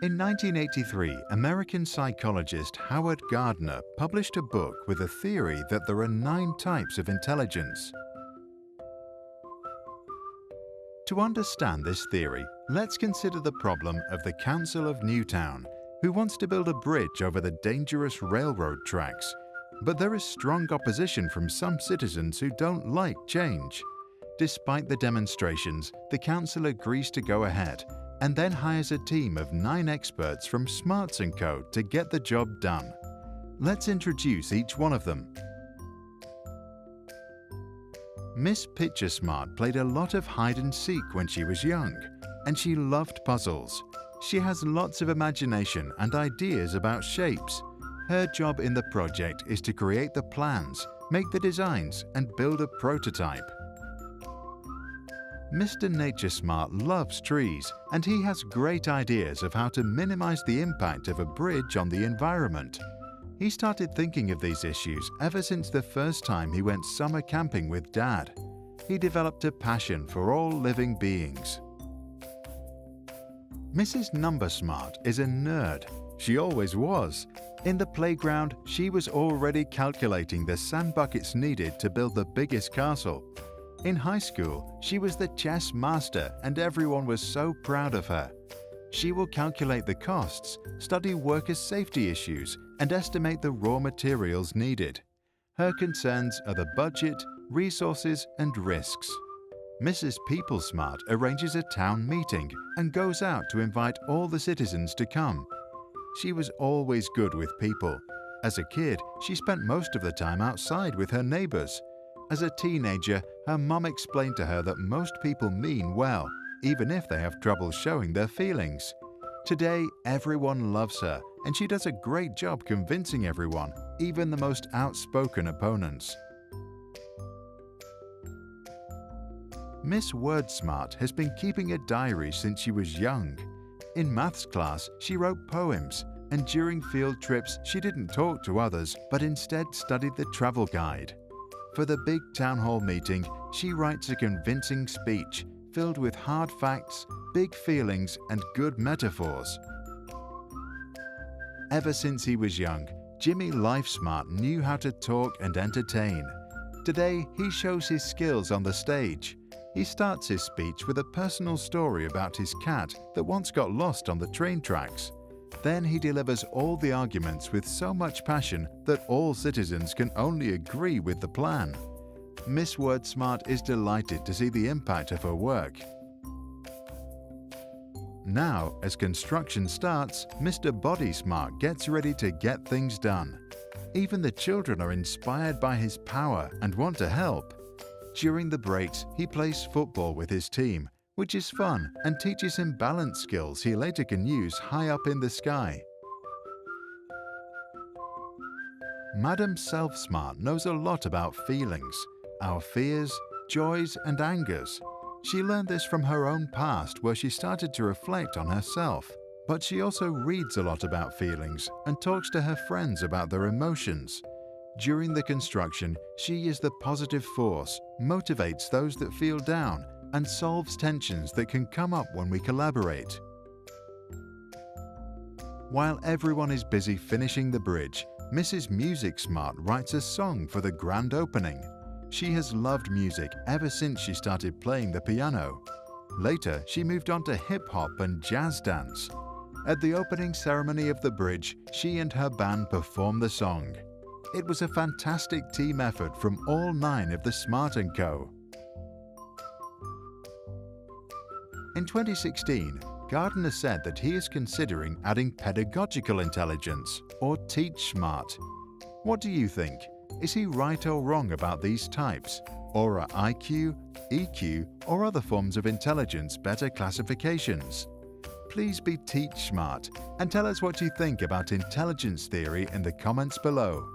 In 1983, American psychologist Howard Gardner published a book with a theory that there are 9 types of intelligence. To understand this theory, let's consider the problem of the Council of Newtown, who wants to build a bridge over the dangerous railroad tracks. But there is strong opposition from some citizens who don't like change. Despite the demonstrations, the council agrees to go ahead and then hires a team of 9 experts from Smarts & Co. to get the job done. Let's introduce each one of them. Miss Picture Smart played a lot of hide and seek when she was young, and she loved puzzles. She has lots of imagination and ideas about shapes. Her job in the project is to create the plans, make the designs, and build a prototype. Mr. Nature Smart loves trees, and he has great ideas of how to minimize the impact of a bridge on the environment. He started thinking of these issues ever since the first time he went summer camping with Dad. He developed a passion for all living beings. Mrs. Number Smart is a nerd. She always was. In the playground, she was already calculating the sand buckets needed to build the biggest castle. In high school, she was the chess master and everyone was so proud of her. She will calculate the costs, study workers' safety issues, and estimate the raw materials needed. Her concerns are the budget, resources, and risks. Mrs. People Smart arranges a town meeting and goes out to invite all the citizens to come. She was always good with people. As a kid, she spent most of the time outside with her neighbors. As a teenager, her mom explained to her that most people mean well, even if they have trouble showing their feelings. Today, everyone loves her, and she does a great job convincing everyone, even the most outspoken opponents. Miss Word Smart has been keeping a diary since she was young. In maths class, she wrote poems, and during field trips, she didn't talk to others, but instead studied the travel guide. For the big town hall meeting, she writes a convincing speech filled with hard facts, big feelings, and good metaphors. Ever since he was young, Jimmy Life Smart knew how to talk and entertain. Today, he shows his skills on the stage. He starts his speech with a personal story about his cat that once got lost on the train tracks. Then he delivers all the arguments with so much passion that all citizens can only agree with the plan. Miss Word Smart is delighted to see the impact of her work. Now, as construction starts, Mr. Body Smart gets ready to get things done. Even the children are inspired by his power and want to help. During the breaks, he plays football with his team, which is fun and teaches him balance skills he later can use high up in the sky. Madam Self Smart knows a lot about feelings, our fears, joys, and angers. She learned this from her own past where she started to reflect on herself. But she also reads a lot about feelings and talks to her friends about their emotions. During the construction, she is the positive force, motivates those that feel down, and solves tensions that can come up when we collaborate. While everyone is busy finishing the bridge, Mrs. Music Smart writes a song for the grand opening. She has loved music ever since she started playing the piano. Later, she moved on to hip-hop and jazz dance. At the opening ceremony of the bridge, she and her band performed the song. It was a fantastic team effort from all 9 of the Smart & Co. In 2016, Gardner said that he is considering adding pedagogical intelligence, or Teach Smart. What do you think? Is he right or wrong about these types? Or are IQ, EQ, or other forms of intelligence better classifications? Please be Teach Smart and tell us what you think about intelligence theory in the comments below.